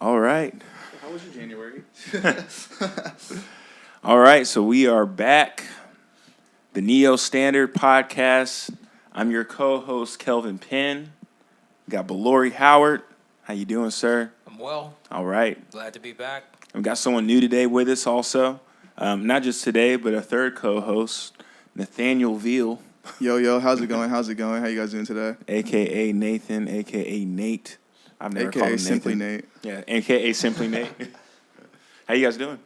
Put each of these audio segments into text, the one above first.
All right. How was your January? All right. So we are back. The Neo Standard Podcast. I'm your co-host, Kelvin Penn. Got Bilori Howard. How you doing, sir? I'm well. All right. Glad to be back. We've got someone new today with us also. Not just today, but a third co-host, Nathaniel Veal, Yo, how's it going? How you guys doing today? a.k.a. Nathan, a.k.a. Nate. I've never called him AKA Simply Nathan. Nate. Yeah, a.k.a. Simply Nate. How you guys doing?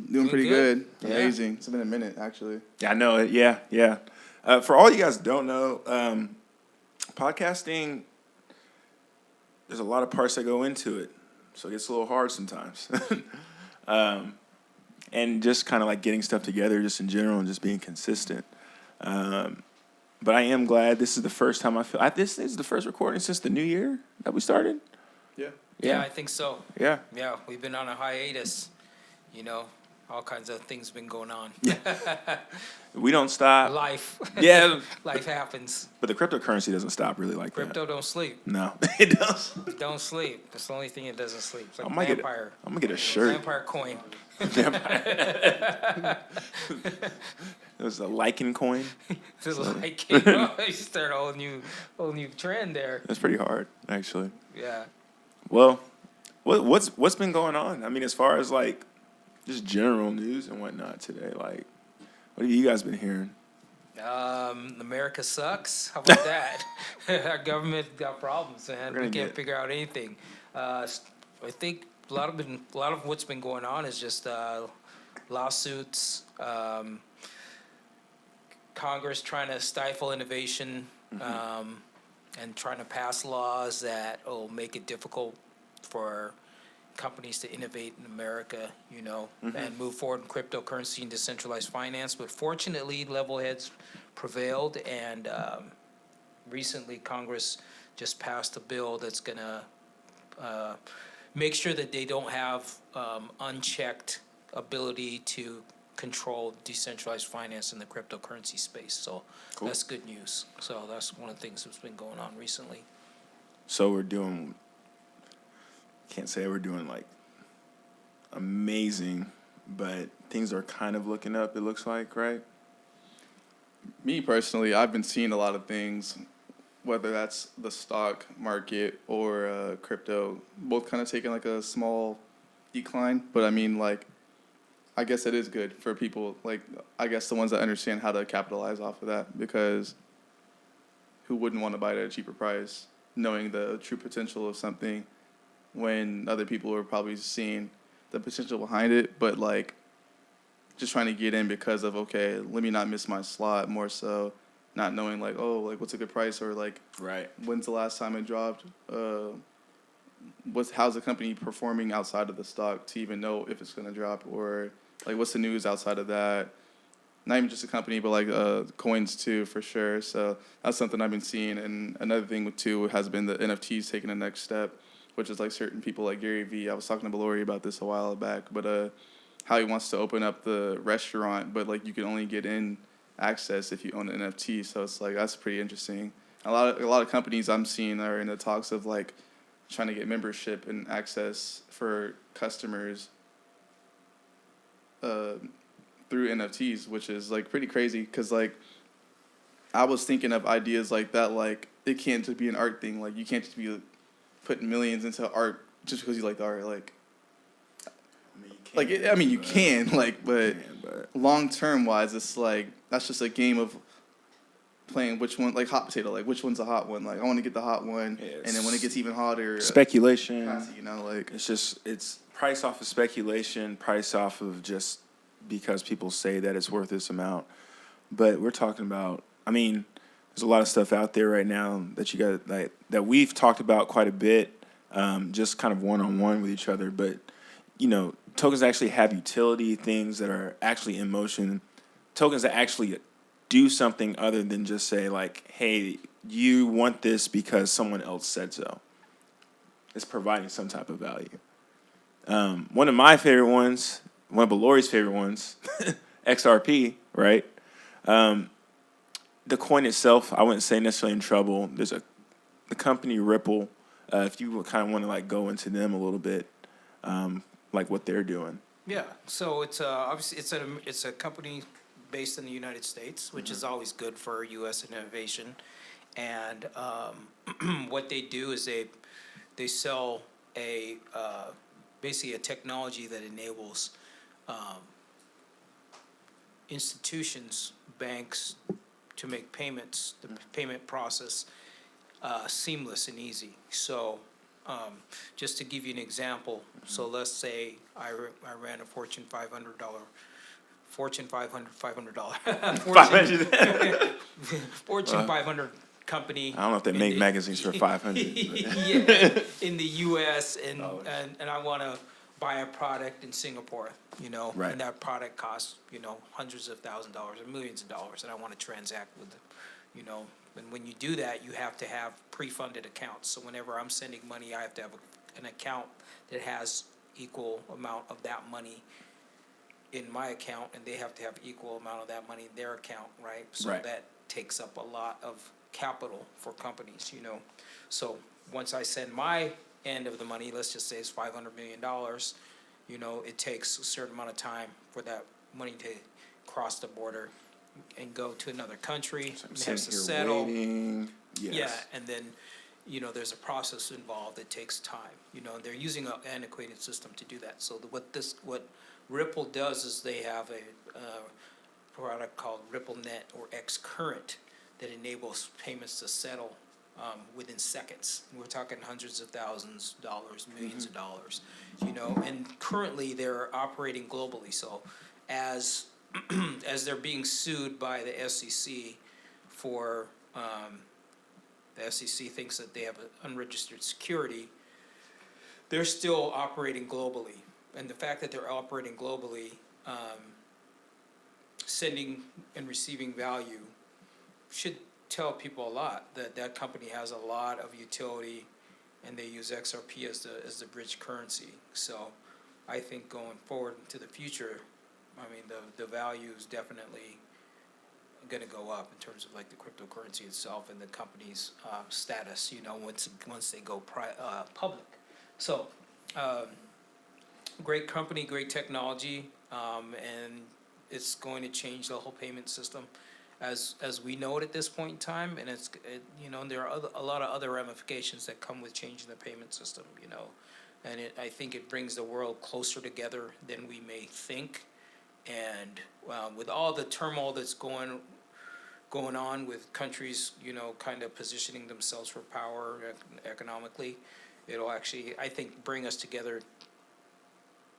Doing pretty good. Yeah. Amazing. It's been a minute, actually. Yeah, I know it. Yeah. For all you guys who don't know, podcasting, there's a lot of parts that go into it, so it gets a little hard sometimes. And just kind of like getting stuff together, just in general, and just being consistent. But I am glad this is the first time this is the first recording since the new year that we started. Yeah, I think so. Yeah. Yeah, we've been on a hiatus. You know, all kinds of things been going on. We don't stop. Life. Yeah. Life happens. But the cryptocurrency doesn't stop really like Crypto don't sleep. that. No, it does. Don't sleep. That's the only thing it doesn't sleep. It's like I'm gonna vampire. I'm gonna get a shirt. Vampire coin. It was a lichen coin. Just like you start a whole new trend there. That's pretty hard, actually. Yeah. Well, what's been going on? I mean, as far as like just general news and whatnot today, like what have you guys been hearing? America sucks. How about that? Our government got problems, man. We can't figure out anything. I think a lot of what's been going on is just lawsuits, Congress trying to stifle innovation, and trying to pass laws that will make it difficult for companies to innovate in America, and move forward in cryptocurrency and decentralized finance. But fortunately, level heads prevailed, and recently Congress just passed a bill that's going to make sure that they don't have unchecked ability to control decentralized finance in the cryptocurrency space. So cool. That's good news. So that's one of the things that's been going on recently. So can't say we're doing like amazing, but things are kind of looking up, it looks like, right? Me personally, I've been seeing a lot of things, whether that's the stock market or crypto, both kind of taking like a small decline. But I mean, like, I guess it is good for people, like, I guess the ones that understand how to capitalize off of that, because who wouldn't want to buy it at a cheaper price, knowing the true potential of something when other people are probably seeing the potential behind it, but like just trying to get in because of, okay, let me not miss my slot, more so not knowing like, oh, like what's a good price, or like when's the last time it dropped, how's the company performing outside of the stock to even know if it's going to drop, or like what's the news outside of that, not even just a company but like coins too, for sure. So that's something I've been seeing. And another thing too has been the NFTs taking the next step, which is like certain people like Gary Vee. I was talking to Bilori about this a while back, but how he wants to open up the restaurant, but like you can only get in access if you own an NFT. So it's like, that's pretty interesting. A lot of companies I'm seeing are in the talks of like trying to get membership and access for customers through NFTs, which is like pretty crazy, because like I was thinking of ideas like that, like it can't just be an art thing. Like you can't just be putting millions into art just because you like the art. Like, you can, but long term wise, it's like that's just a game of playing which one, like hot potato, like which one's a hot one. Like I want to get the hot one, and then when it gets even hotter, speculation. Like it's price off of speculation, price off of just because people say that it's worth this amount. But we're talking about, I mean, there's a lot of stuff out there right now that you got that we've talked about quite a bit, just kind of one-on-one with each other. But tokens actually have utility, things that are actually in motion, tokens that actually do something other than just say like, hey, you want this because someone else said so. It's providing some type of value. One of my favorite ones, one of Bilori's favorite ones, XRP, right? The coin itself, I wouldn't say necessarily in trouble. There's the company Ripple if you kind of want to like go into them a little bit, like what they're doing. Yeah, so it's obviously it's a company based in the United States, which is always good for U.S. innovation. And what they do is they sell a basically a technology that enables institutions, banks, to make payments, the payment process seamless and easy. So, just to give you an example, so let's say I ran a Fortune 500 Fortune 500 company. I don't know if they make magazines for 500. Yeah, in the U.S. and I want to buy a product in Singapore, Right. and that product costs, hundreds of thousands of dollars or millions of dollars, and I want to transact with them, And when you do that, you have to have pre-funded accounts. So whenever I'm sending money, I have to have an account that has equal amount of that money in my account, and they have to have equal amount of that money in their account, right? So Right. that takes up a lot of capital for companies, So once I send my end of the money, let's just say it's $500 million, it takes a certain amount of time for that money to cross the border and go to another country, So I'm and sitting has to here settle. waiting. Yes. Yeah, and then, there's a process involved that takes time, and they're using an antiquated system to do that. So what Ripple does is they have a product called RippleNet or XCurrent that enables payments to settle within seconds. We're talking hundreds of thousands of dollars, millions of dollars, and currently they're operating globally. So as as they're being sued by the SEC for the SEC thinks that they have an unregistered security, they're still operating globally. And the fact that they're operating globally, sending and receiving value should tell people a lot that that company has a lot of utility, and they use XRP as the bridge currency. So I think going forward into the future, the value is definitely going to go up in terms of like the cryptocurrency itself and the company's status, once they go public. So, great company, great technology, and it's going to change the whole payment system as we know it at this point in time. And there are a lot of other ramifications that come with changing the payment system, and I think it brings the world closer together than we may think. And with all the turmoil that's going on with countries, kind of positioning themselves for power economically, it'll actually, I think, bring us together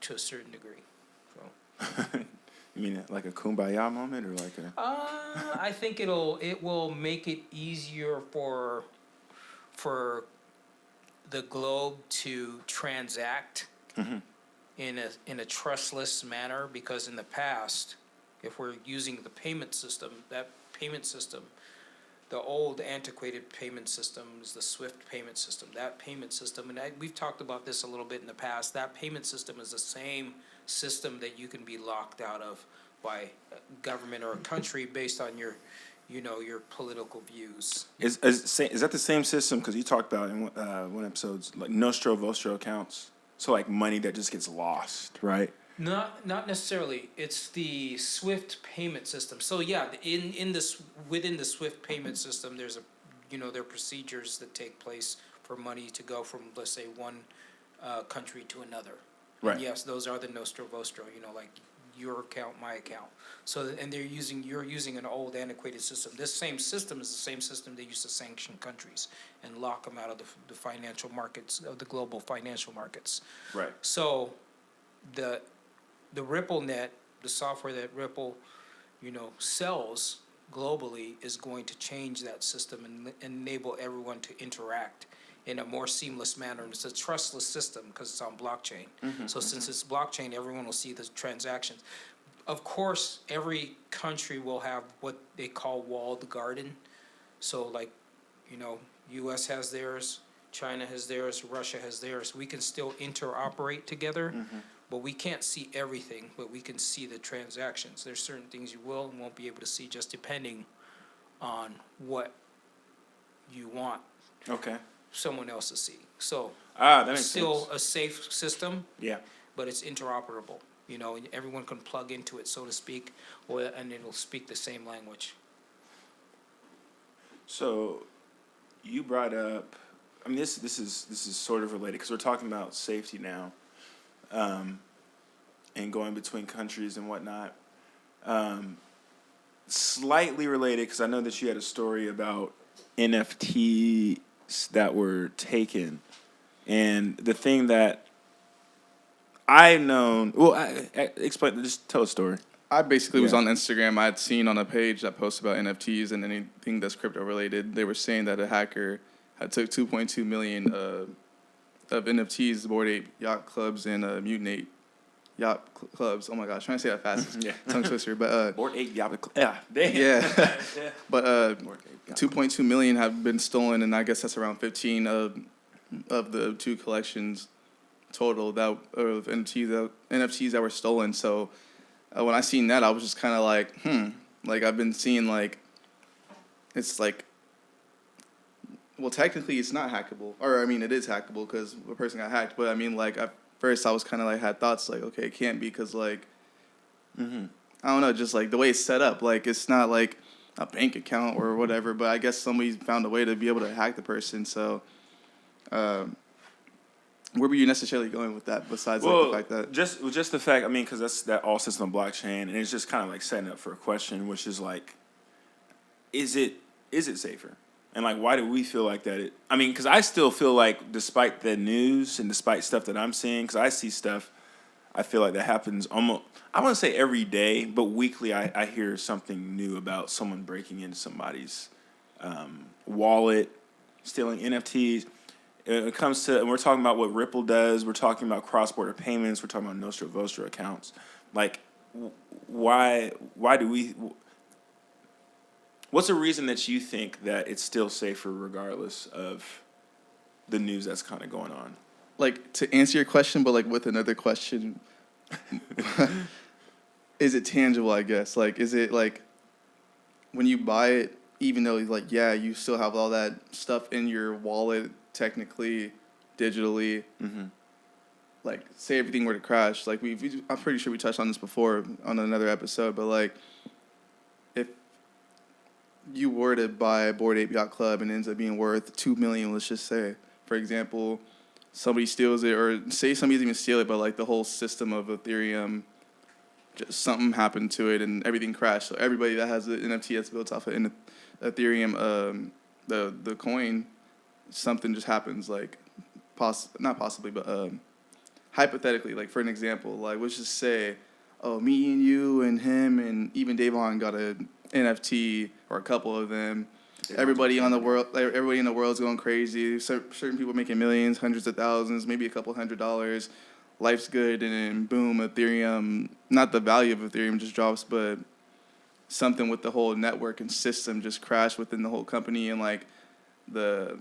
to a certain degree. So. You mean like a kumbaya moment, or like a? I think it will make it easier for the globe to transact in a trustless manner, because in the past, if we're using the payment system, the old antiquated payment system is the SWIFT payment system. That payment system, and we've talked about this a little bit in the past, that payment system is the same system that you can be locked out of by a government or a country based on your political views. Is that the same system? Because you talked about in one episode, like nostro vostro accounts. So like money that just gets lost, right? Not necessarily. It's the SWIFT payment system. So yeah, within the SWIFT payment system, there's there are procedures that take place for money to go from, let's say, one country to another. Right. And yes, those are the nostro vostro. Like your account, my account. So, and you're using an old antiquated system. This same system is the same system they use to sanction countries and lock them out of the financial markets, of the global financial markets. Right. So, the RippleNet, the software that Ripple, sells globally, is going to change that system and enable everyone to interact in a more seamless manner. And it's a trustless system because it's on blockchain. So since it's blockchain, everyone will see the transactions. Of course, every country will have what they call walled garden. So like, U.S. has theirs, China has theirs, Russia has theirs. We can still interoperate together, but we can't see everything, but we can see the transactions. There's certain things you will and won't be able to see, just depending on what you want. Okay. someone else to see. So That makes it's still sense. a safe system, Yeah. but it's interoperable. You know, and everyone can plug into it, so to speak, and it'll speak the same language. So you brought up, I mean, this is sort of related because we're talking about safety now, and going between countries and whatnot. Slightly related because I know that you had a story about NFTs that were taken, and the thing that I've known. Well, explain. Just tell a story. I basically was Yeah. on Instagram. I had seen on a page that posts about NFTs and anything that's crypto related. They were saying that a hacker had took 2.2 million of NFTs, Bored Ape Yacht Clubs, and Mutant Ape Yacht Clubs. Oh my gosh, trying to say that fast. Yeah. Tongue twister. But Board 8 Yeah. Damn. yeah, but Board 8 2.2 million have been stolen, and I guess that's around 15 of the two collections total that of NFTs that were stolen. So when I seen that, I was just kind of like, like I've been seeing like it's like, well, technically it's not hackable, or I mean it is hackable because the person got hacked. But I mean, like at first I was kind of like had thoughts like, okay, it can't be because like Mm-hmm. I don't know, just like the way it's set up, like it's not like a bank account or whatever. But I guess somebody found a way to be able to hack the person. So. Where were you necessarily going with that? Besides, like the fact that just the fact, I mean, because that all sits on blockchain, and it's just kind of like setting up for a question, which is like, is it safer, and like, why do we feel like that? I mean, because I still feel like, despite the news and despite stuff that I'm seeing, because I see stuff, I feel like that happens almost. I wouldn't say every day, but weekly, I hear something new about someone breaking into somebody's wallet, stealing NFTs. It comes to, and we're talking about what Ripple does. We're talking about cross-border payments. We're talking about Nostra Vostra accounts. Like, why do we? What's the reason that you think that it's still safer regardless of the news that's kind of going on? like to answer your question, but like with another question, is it tangible? I guess like is it like when you buy it, even though like yeah, you still have all that stuff in your wallet technically, digitally. Mm-hmm. Like say everything were to crash, like I'm pretty sure we touched on this before on another episode, but like if you were to buy a Bored Ape Yacht Club and it ends up being worth 2 million, let's just say, for example, somebody steals it, or say somebody doesn't even steal it, but like the whole system of Ethereum, just something happened to it and everything crashed. So everybody that has the NFT that's built off of Ethereum, the coin, something just happens, like not possibly, but hypothetically, like for an example, like let's just say, oh, me and you and him and even Davon got an NFT or a couple of them. Everybody in the world is going crazy. Certain people making millions, hundreds of thousands, maybe a couple $100. Life's good, and then boom, Ethereum. Not the value of Ethereum just drops, but something with the whole network and system just crashed within the whole company, and like the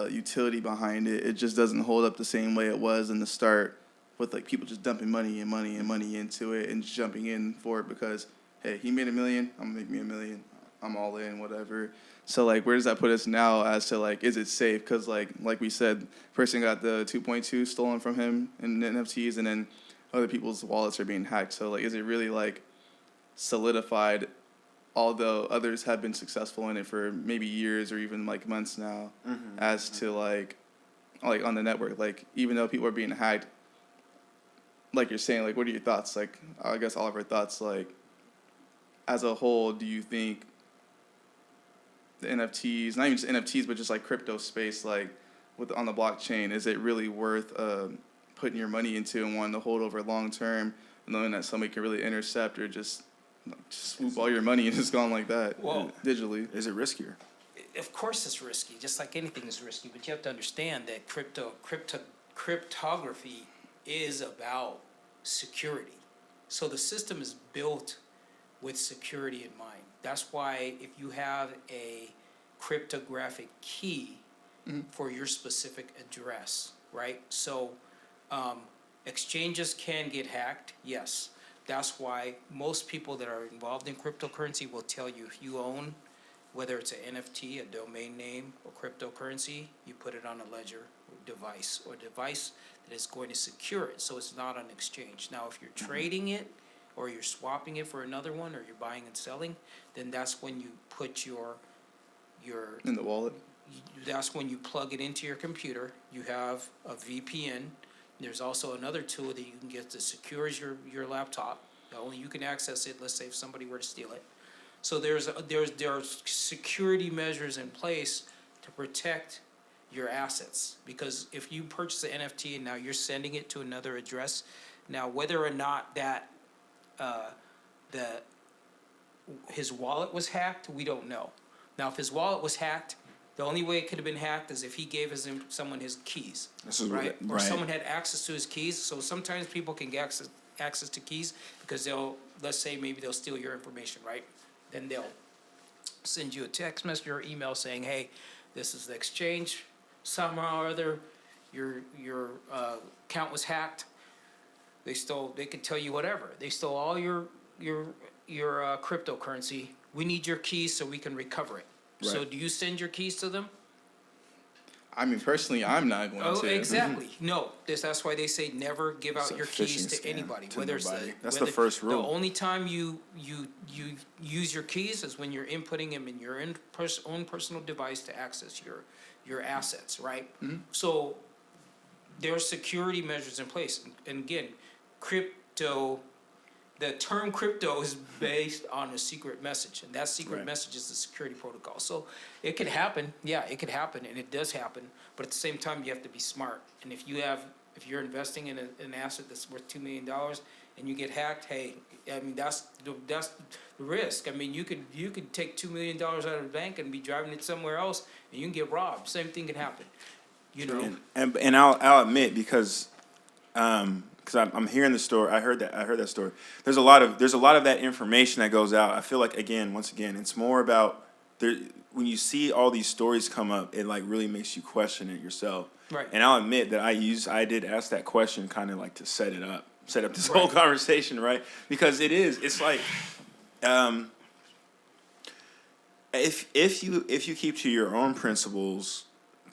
utility behind it, it just doesn't hold up the same way it was in the start, with like people just dumping money into it and jumping in for it because hey, he made $1 million, I'm gonna make me $1 million, I'm all in, whatever. So like, where does that put us now as to like, is it safe? Because like we said, person got the 2.2 stolen from him in NFTs, and then other people's wallets are being hacked. So like, is it really like solidified? Although others have been successful in it for maybe years or even like months now, as to like on the network, like even though people are being hacked, like you're saying, like what are your thoughts? Like I guess all of our thoughts, like as a whole, do you think the NFTs, not even just NFTs, but just like crypto space, like on the blockchain, is it really worth putting your money into and wanting to hold over long term, knowing that somebody can really intercept or just swoop all your money and it's gone like that, Well, digitally? Is it riskier? Of course it's risky, just like anything is risky, but you have to understand that cryptography is about security. So the system is built with security in mind. That's why if you have a cryptographic key for your specific address, right? So exchanges can get hacked, yes. That's why most people that are involved in cryptocurrency will tell you if you own whether it's an NFT, a domain name, or cryptocurrency, you put it on a ledger device or device that is going to secure it, so it's not on exchange. Now, if you're trading it, or you're swapping it for another one, or you're buying and selling, then that's when you put your In the wallet. that's when you plug it into your computer. You have a VPN. There's also another tool that you can get that secures your laptop. Only you can access it, let's say if somebody were to steal it. So there are security measures in place to protect your assets. Because if you purchase an NFT and now you're sending it to another address, now whether or not that his wallet was hacked, we don't know. Now, if his wallet was hacked, the only way it could have been hacked is if he gave someone his keys, right? Or someone had access to his keys. So sometimes people can get access to keys because let's say maybe they'll steal your information, right? Then they'll send you a text message or email saying, hey, this is the exchange. Somehow or other, your account was hacked. They could tell you whatever. They stole all your cryptocurrency. We need your keys so we can recover it. Right. So do you send your keys to them? I mean, personally, I'm not going to. Oh, exactly. No, that's why they say never give out your keys to anybody. That's the first rule. The only time you use your keys is when you're inputting them in your own personal device to access your assets, right? Mm-hmm. So there's security measures in place. And again, the term crypto is based on a secret message, and that secret message is the security protocol. So it could happen, it could happen, and it does happen. But at the same time, you have to be smart. And if you're investing in an asset that's worth $2 million and you get hacked, hey, I mean that's the risk. I mean you could take $2 million out of the bank and be driving it somewhere else, and you can get robbed. Same thing can happen, you know. And I'll admit because I'm hearing the story. I heard that story. There's a lot of that information that goes out. I feel like once again, it's more about when you see all these stories come up, it like really makes you question it yourself. Right. And I'll admit that I did ask that question kind of like to set up this whole conversation, right? Because it's like if you keep to your own principles,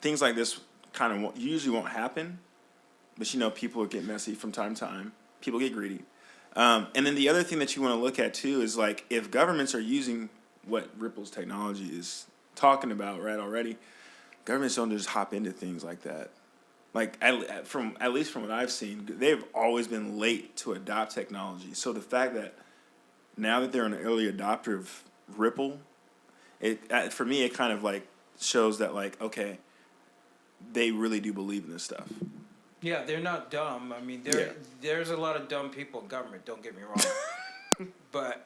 things like this kind of usually won't happen. But people get messy from time to time. People get greedy. And then the other thing that you want to look at too is like if governments are using what Ripple's technology is talking about, right? Already, governments don't just hop into things like that. Like at least from what I've seen, they've always been late to adopt technology. So the fact that now that they're an early adopter of Ripple, for me it kind of like shows that like okay, they really do believe in this stuff. Yeah, they're not dumb. I mean, there's a lot of dumb people in government. Don't get me wrong, but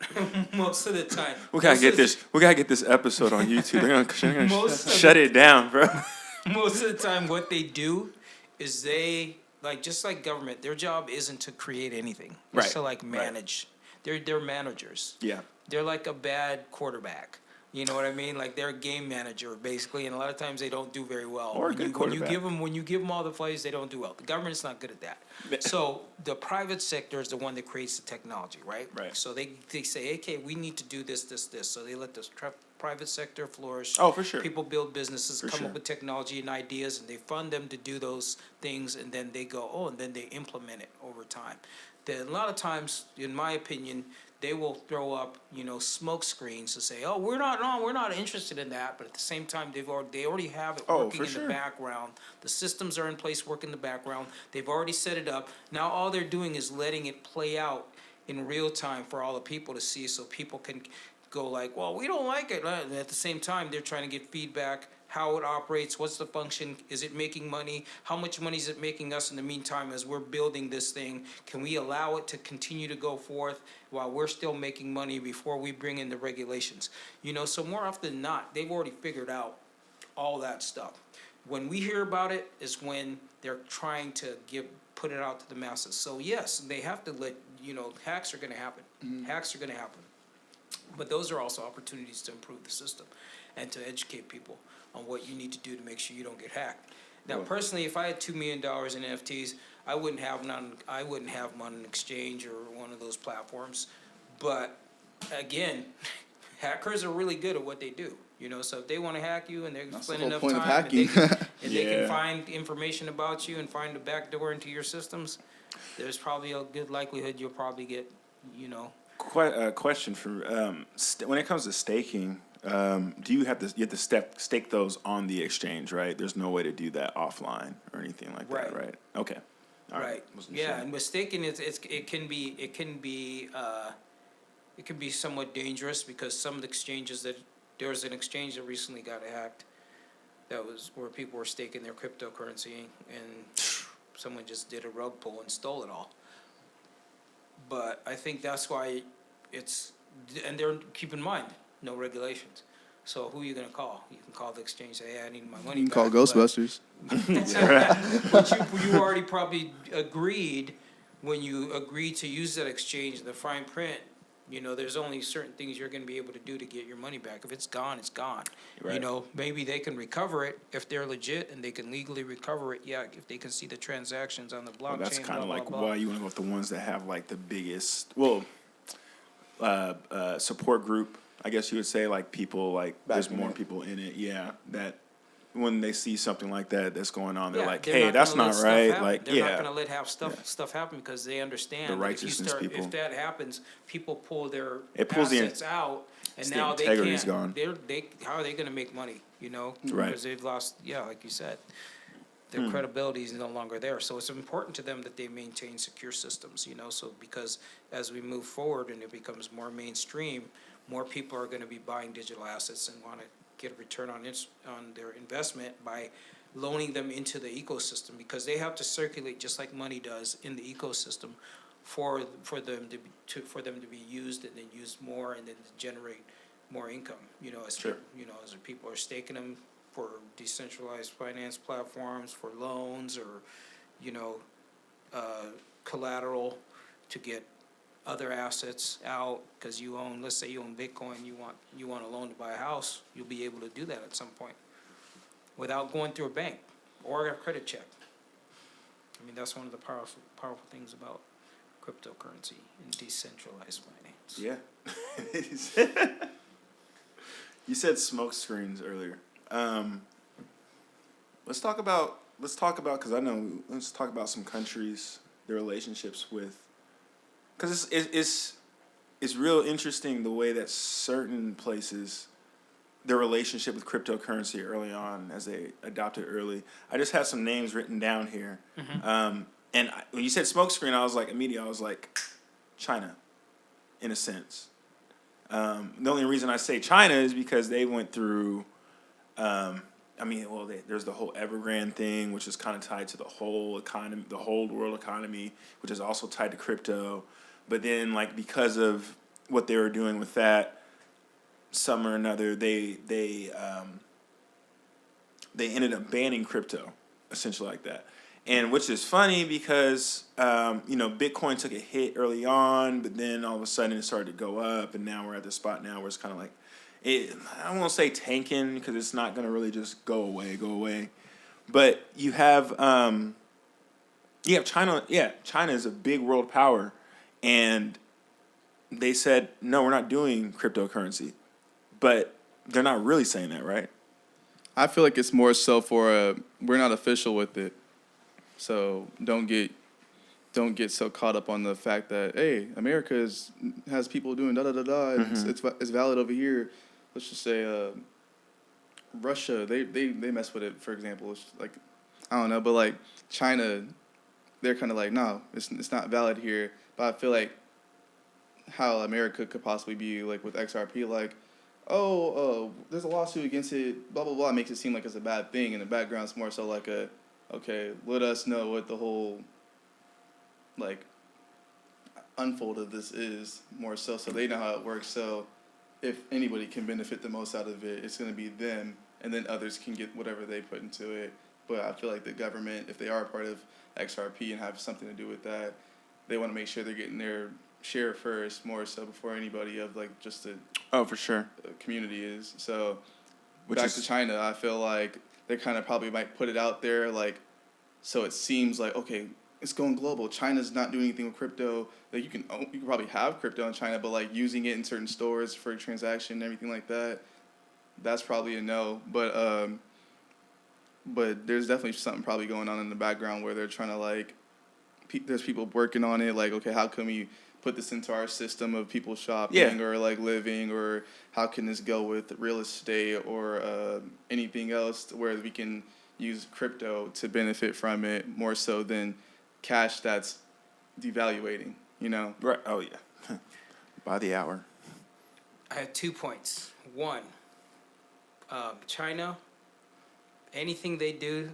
most of the time we gotta get this episode on YouTube. They're gonna shut it down, bro. Most of the time, what they do is just like government. Their job isn't to create anything. It's to like manage. Right. They're managers. Yeah. They're like a bad quarterback. You know what I mean? Like they're a game manager basically, and a lot of times they don't do very well. Or when you give them all the plays, they don't do well. The government's not good at that. So the private sector is the one that creates the technology, right? Right. So they say, okay, we need to do this. So they let the private sector flourish. Oh, for sure. People build businesses, come up with technology and ideas, and they fund them to do those things, and then they go, and then they implement it over time. Then a lot of times, in my opinion, they will throw up, smoke screens to say, "Oh, we're not interested in that." But at the same time, they already have it working in the background. The systems are in place, working in the background. They've already set it up. Now all they're doing is letting it play out in real time for all the people to see, so people can go like, "Well, we don't like it." And at the same time, they're trying to get feedback. How it operates, what's the function, is it making money, how much money is it making us in the meantime as we're building this thing? Can we allow it to continue to go forth while we're still making money before we bring in the regulations? So more often than not, they've already figured out all that stuff. When we hear about it is when they're trying to put it out to the masses. So yes, they have to hacks are going to happen. Mm-hmm. Hacks are going to happen. But those are also opportunities to improve the system and to educate people on what you need to do to make sure you don't get hacked. Now, personally, if I had $2 million in NFTs, I wouldn't have them on an exchange or one of those platforms. But again, hackers are really good at what they do. You know, so if they want to hack you and they're That's the spending whole enough point of time and hacking. they Yeah. can find information about you and find a back door into your systems, there's probably a good likelihood you'll probably get, you know. Question for when it comes to staking, do you have to stake those on the exchange, right? There's no way to do that offline or anything like that, Right. right? Okay. All Right. Wasn't Yeah, sure. and mistaken it can be somewhat dangerous because some of the exchanges there was an exchange that recently got hacked that was where people were staking their cryptocurrency and someone just did a rug pull and stole it all. But I think that's why and keep in mind, no regulations. So who are you gonna call? You can call the exchange, say, hey, I need my money You can back. call but- Ghostbusters. But you already probably agreed when you agreed to use that exchange, the fine print, you know, there's only certain things you're gonna be able to do to get your money back. If it's gone, it's gone. You Right. know, maybe they can recover it if they're legit and they can legally recover it, yeah, if they can see the transactions on the blockchain, Well, that's kind blah, of blah, like blah. why you want to go with the ones that have like the biggest, support group. I guess you would say like people like there's Backing more it. people in it. Yeah, that when they see something like that that's going on, they're Yeah, like, they're hey, not that's gonna let not stuff right. happen. Like, They're yeah, not gonna let Yeah. stuff happen because they understand The that if you righteousness start, people. if that happens, people pull their It pulls the in- assets out, and it's the now they integrity's can't. gone. How are they gonna make money? You know, Right. because they've lost. Yeah, like you said, their credibility is no longer there. So it's important to them that they maintain secure systems. You know, so because as we move forward and it becomes more mainstream, more people are going to be buying digital assets and want to get a return on their investment by loaning them into the ecosystem, because they have to circulate just like money does in the ecosystem for them to be used and then used more and then to generate more income. You know, as Sure. you know, as people are staking them for decentralized finance platforms, for loans, or you know, collateral to get other assets out, because you own, let's say you own Bitcoin, you want a loan to buy a house, you'll be able to do that at some point without going through a bank or a credit check. I mean, that's one of the powerful things about cryptocurrency and decentralized finance. Yeah. You said smoke screens earlier. Let's talk about because I know let's talk about some countries, their relationships with, because it's real interesting the way that certain places, their relationship with cryptocurrency early on as they adopted early. I just had some names written down here. And when you said smokescreen, I was like China, in a sense. The only reason I say China is because they went through, there's the whole Evergrande thing, which is kind of tied to the whole economy, the whole world economy, which is also tied to crypto. But then, like, because of what they were doing with that, some or another, they ended up banning crypto, essentially like that. And which is funny because, Bitcoin took a hit early on, but then all of a sudden it started to go up, and now we're at the spot now where it's kind of like, I don't want to say tanking because it's not going to really just go away. But you have China. Yeah, China is a big world power, and they said, no, we're not doing cryptocurrency. But they're not really saying that, right? I feel like it's more so for we're not official with it, so don't get so caught up on the fact that, hey, America has people doing da da da da. And it's valid over here. Let's just say Russia, they mess with it. For example, it's like, I don't know, but like China, they're kind of like, no, it's not valid here. But I feel like how America could possibly be like with XRP, like, there's a lawsuit against it, blah blah blah, makes it seem like it's a bad thing. In the background, it's more so like okay, let us know what the whole like unfold of this is, more so they know how it works. So if anybody can benefit the most out of it, it's going to be them, and then others can get whatever they put into it. But I feel like the government, if they are a part of XRP and have something to do with that, they want to make sure they're getting their share first, more so before anybody of like just the For sure. community is. So Which back is- to China, I feel like they kind of probably might put it out there, like, so it seems like, okay, it's going global. China's not doing anything with crypto. Like you can probably have crypto in China, but like using it in certain stores for a transaction and everything like that, that's probably a no. But there's definitely something probably going on in the background where they're trying to like, there's people working on it. Like, okay, how can we put this into our system of people shopping or like living, or how can this go with real estate or anything else where we can use crypto to benefit from it more so than cash that's devaluating, you know? Right. Oh yeah. By the hour. I have 2 points. One, China, anything they do,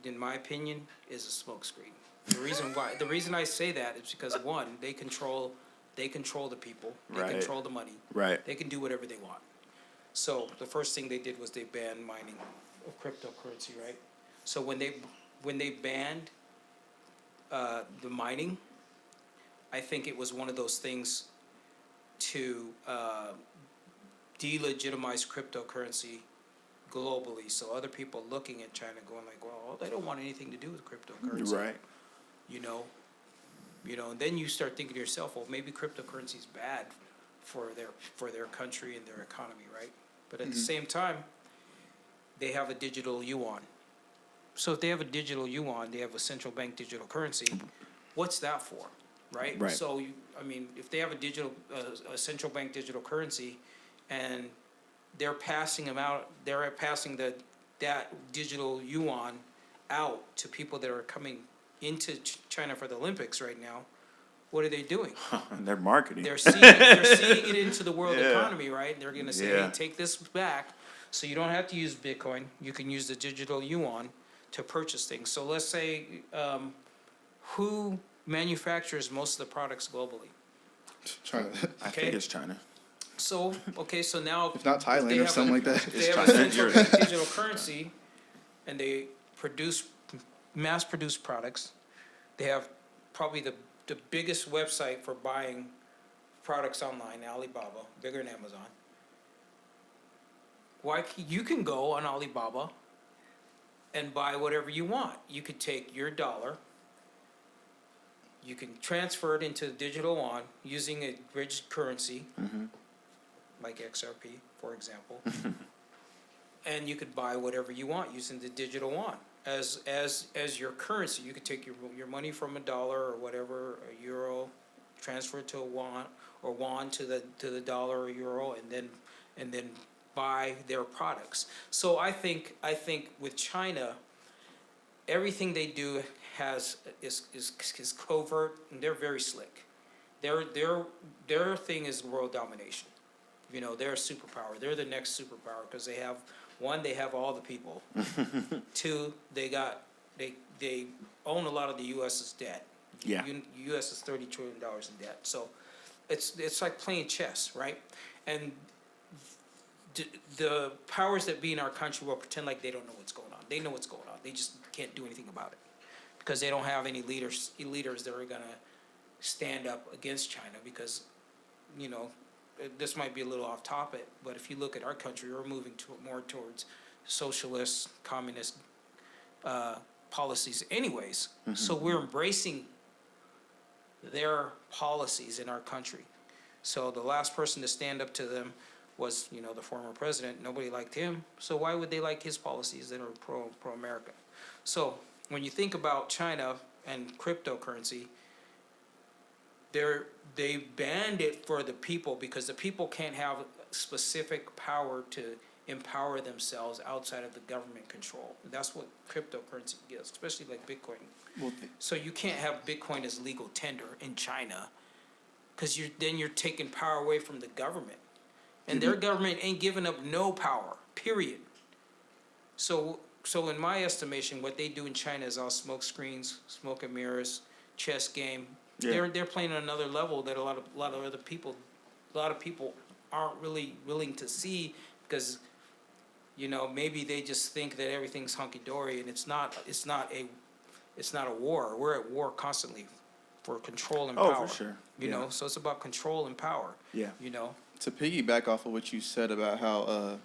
in my opinion, is a smokescreen. The reason I say that is because one, they control the people, they Right. control the money, Right. they can do whatever they want. So the first thing they did was they banned mining of cryptocurrency, right? So when they banned the mining, I think it was one of those things to delegitimize cryptocurrency globally. So other people looking at China going like, well, they don't want anything to do with cryptocurrency. Right. You know, and then you start thinking to yourself, well, maybe cryptocurrency is bad for their country and their economy, right? But at the same time, they have a digital yuan. So if they have a digital yuan, they have a central bank digital currency. What's that for, right? Right. So if they have a central bank digital currency, and they're passing that digital yuan out to people that are coming into China for the Olympics right now. What are they doing? They're marketing. They're seeding it into the world Yeah. economy, right? They're going to say, Yeah. hey, take this back, so you don't have to use Bitcoin. You can use the digital yuan to purchase things. So let's say, who manufactures most of the products globally? Trying to, I Okay. think it's China. So, so now. if not they Thailand or have something like that. If they It's have a China. central You're- bank digital currency, and they mass-produce products, they have probably the biggest website for buying products online, Alibaba, bigger than Amazon. You can go on Alibaba and buy whatever you want. You could take your dollar, you can transfer it into digital yuan using a bridged currency, like XRP, for example, and you could buy whatever you want using the digital yuan as your currency. You could take your money from a dollar or whatever, a euro, transfer it to a yuan, or yuan to the dollar or euro, and then buy their products. So I think with China, everything they do is covert, and they're very slick. Their thing is world domination. You know, they're a superpower. They're the next superpower because they have all the people. Two, they own a lot of the U.S.'s debt. Yeah. U.S. is $30 trillion in debt. So it's like playing chess, right? And the powers that be in our country will pretend like they don't know what's going on. They know what's going on. They just can't do anything about it because they don't have any leaders that are going to stand up against China because, you know, this might be a little off topic, but if you look at our country, we're moving more towards socialist, communist policies anyways. So we're embracing their policies in our country. So the last person to stand up to them was, you know, the former president. Nobody liked him. So why would they like his policies that are pro-America? So when you think about China and cryptocurrency, they banned it for the people because the people can't have specific power to empower themselves outside of the government control. That's what cryptocurrency gives, especially like Bitcoin. Well, So you can't have Bitcoin as legal tender in China because you're taking power away from the government. And their government ain't giving up no power, period. So in my estimation, what they do in China is all smoke screens, smoke and mirrors, chess game. Yeah. They're playing on another level that a lot of other people aren't really willing to see because, you know, maybe they just think that everything's hunky dory and it's not a war. We're at war constantly for control and Oh, power. for sure. You know, so it's about control and power. Yeah. You know. to piggyback off of what you said about how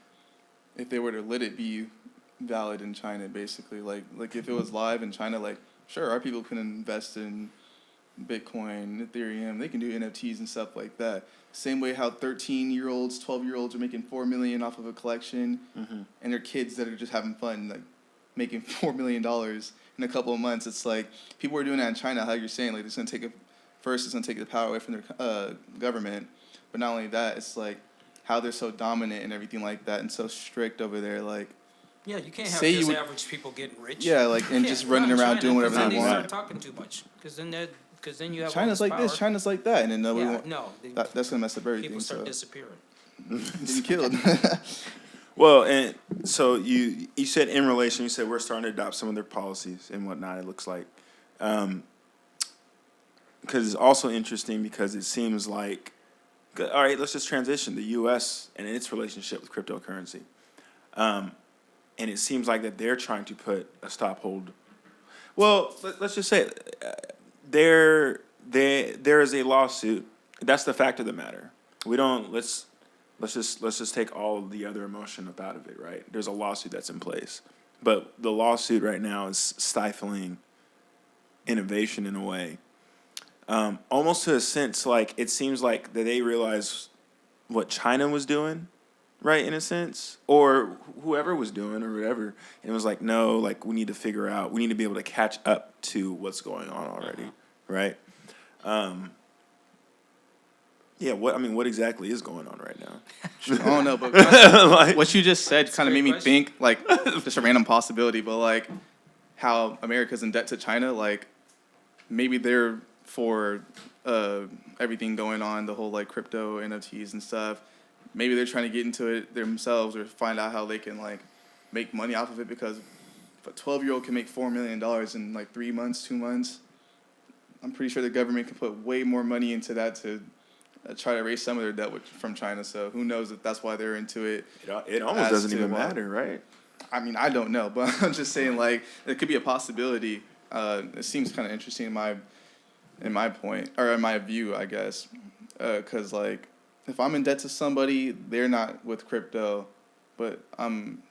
if they were to let it be valid in China, basically, like if it was live in China, like sure, our people can invest in Bitcoin, Ethereum. They can do NFTs and stuff like that. Same way how 13-year-olds, 12-year-olds are making $4 million off of a collection, and they're kids that are just having fun, like making $4 million in a couple of months. It's like people are doing that in China. How you're saying, like it's gonna take it's gonna take the power away from their government. But not only that, it's like how they're so dominant and everything like that, and so strict over there. Like, Yeah, you can't have Say you just would- average people getting rich. yeah, like and Yeah, just not running in around China, doing whatever 'cause then they they want. start talking too much. Because then you have China's all like this this, power. China's like that, and then nobody Yeah, want, no, that's gonna mess up everything. people start So disappearing. getting killed. Well, and so you said in relation, you said we're starting to adopt some of their policies and whatnot. It looks like, because it's also interesting because it seems like, all right, let's just transition the U.S. and its relationship with cryptocurrency, and it seems like that they're trying to put a stop hold. Well, let's just say there is a lawsuit. That's the fact of the matter. We don't let's just take all of the other emotion up out of it, right? There's a lawsuit that's in place, but the lawsuit right now is stifling innovation in a way, almost to a sense like it seems like that they realize what China was doing, right, in a sense, or whoever was doing or whatever, and it was like, no, like we need to be able to catch up to what's going on already, right? Yeah, what exactly is going on right now? I don't know, but Like, what you just said kind of great made me question. think, like, just a random possibility, but like how America's in debt to China, like maybe they're for everything going on, the whole like crypto NFTs and stuff. Maybe they're trying to get into it themselves or find out how they can like make money off of it, because if a 12-year-old can make $4 million in like 3 months, 2 months, I'm pretty sure the government can put way more money into that to try to erase some of their debt from China. So who knows if that's why they're into it. it almost As doesn't to even what- matter, right? I mean, I don't know, but I'm just saying, like, it could be a possibility. It seems kind of interesting in my point, or in my view, I guess, because like, if I'm in debt to somebody, they're not with crypto, but I'm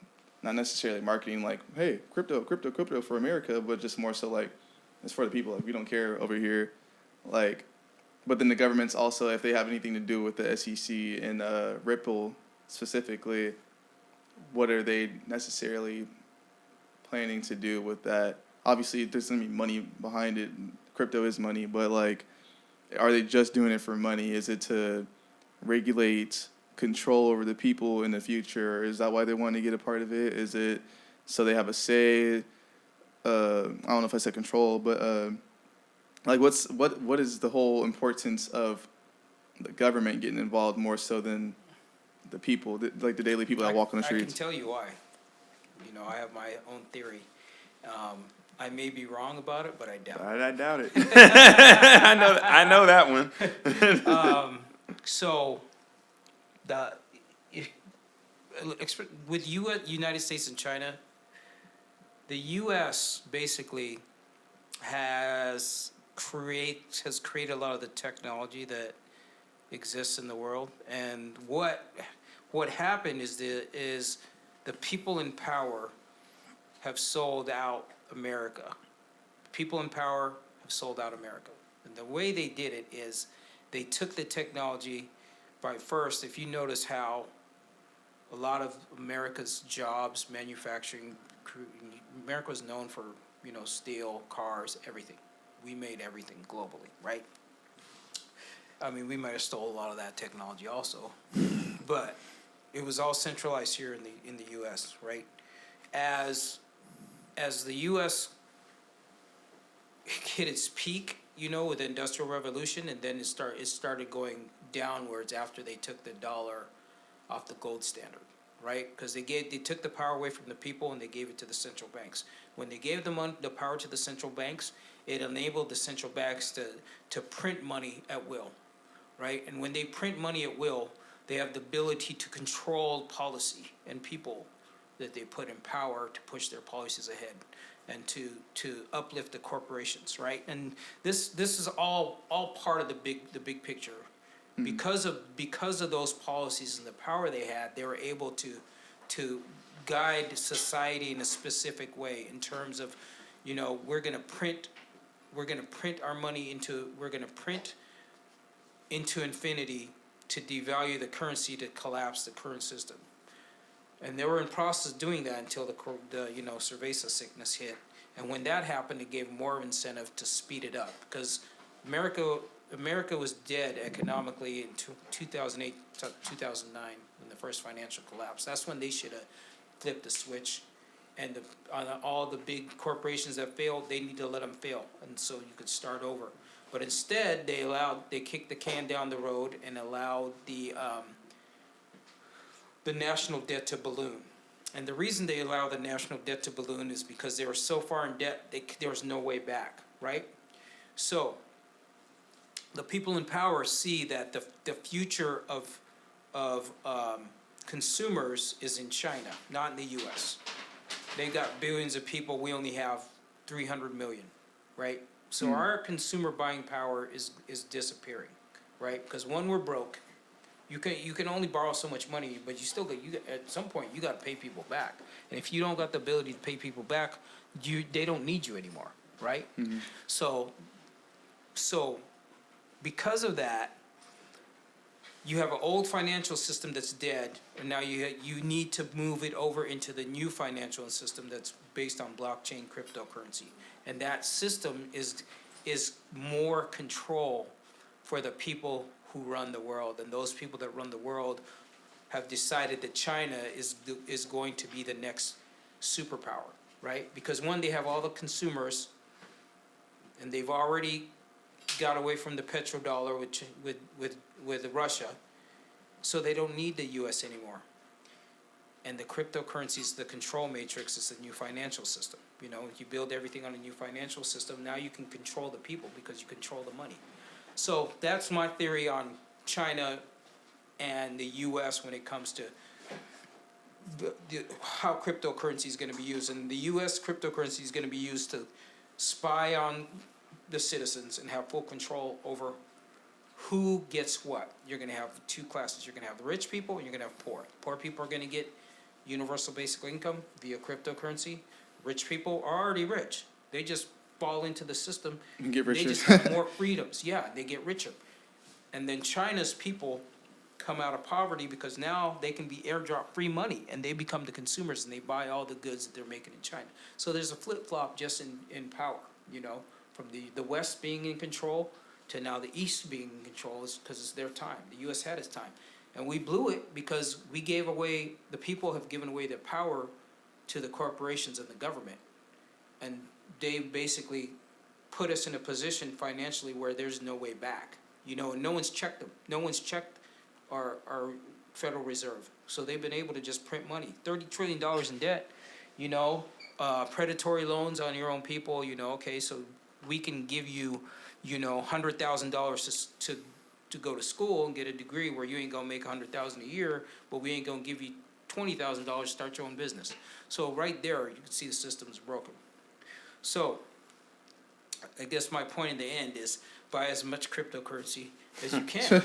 not necessarily marketing like, hey, crypto for America, but just more so like, it's for the people. Like, we don't care over here, like. But then the governments also, if they have anything to do with the SEC and Ripple specifically, what are they necessarily planning to do with that? Obviously, there's going to be money behind it. Crypto is money, but like, are they just doing it for money? Is it to regulate control over the people in the future? Is that why they want to get a part of it? Is it so they have a say? I don't know if I said control, but like, what is the whole importance of the government getting involved more so than the people, like the daily people that walk on the I can streets? tell you why. You know, I have my own theory. I may be wrong about it, but I doubt it. I doubt it. I know that one. So, with United States and China, the U.S. basically has created a lot of the technology that exists in the world, and what happened is the people in power have sold out America. People in power have sold out America, and the way they did it is they took the technology. By first, if you notice how a lot of America's jobs, manufacturing, America was known for steel, cars, everything. We made everything globally, right? I mean, we might have stole a lot of that technology also, but it was all centralized here in the U.S., right? As the U.S. hit its peak, with the Industrial Revolution, and then it started going downwards after they took the dollar off the gold standard, right? Because they took the power away from the people and they gave it to the central banks. When they gave the power to the central banks, it enabled the central banks to print money at will, right? And when they print money at will, they have the ability to control policy and people that they put in power to push their policies ahead and to uplift the corporations, right? And this is all part of the big picture. Mm-hmm. Because of those policies and the power they had, they were able to guide society in a specific way in terms of, we're going to print we're gonna print our money we're gonna print into infinity to devalue the currency to collapse the current system. And they were in process of doing that until the cerveza sickness hit. And when that happened, it gave more incentive to speed it up, because America was dead economically in 2008 to 2009 when the first financial collapse. That's when they should have flipped the switch. And on all the big corporations that failed, they need to let them fail, and so you could start over. But instead, they kicked the can down the road and allowed the national debt to balloon. And the reason they allowed the national debt to balloon is because they were so far in debt, there was no way back, right? So the people in power see that the future of consumers is in China, not in the U.S. They got billions of people. We only have 300 million, right? So our consumer buying power is disappearing, right? Because when we're broke, you can only borrow so much money, but at some point you got to pay people back. And if you don't got the ability to pay people back, they don't need you anymore, right? Mm-hmm. So because of that, you have an old financial system that's dead, and now you need to move it over into the new financial system that's based on blockchain cryptocurrency. And that system is more control for the people who run the world. And those people that run the world have decided that China is going to be the next superpower, right? Because one, they have all the consumers, and they've already got away from the petrodollar with Russia, so they don't need the U.S. anymore. And the cryptocurrency is the control matrix. It's a new financial system. You build everything on a new financial system. Now you can control the people because you control the money. So that's my theory on China and the U.S. when it comes to how cryptocurrency is going to be used. And the U.S. cryptocurrency is going to be used to spy on the citizens and have full control over who gets what. You're going to have two classes. You're going to have the rich people and you're going to have poor. Poor people are going to get universal basic income via cryptocurrency. Rich people are already rich. They just fall into the system. And get richer. They just have more freedoms. Yeah, they get richer. And then China's people come out of poverty because now they can be airdrop free money, and they become the consumers, and they buy all the goods that they're making in China. So there's a flip-flop just in power, from the West being in control to now the East being in control, because it's their time. The U.S. had its time. And we blew it because the people have given away their power to the corporations and the government. And they basically put us in a position financially where there's no way back. And no one's checked them. No one's checked our Federal Reserve. So they've been able to just print money. $30 trillion in debt, predatory loans on your own people, okay, so we can give you, $100,000 to go to school and get a degree where you ain't gonna make $100,000 a year, but we ain't gonna give you $20,000 to start your own business. So right there, you can see the system's broken. So I guess my point in the end is buy as much cryptocurrency as you can.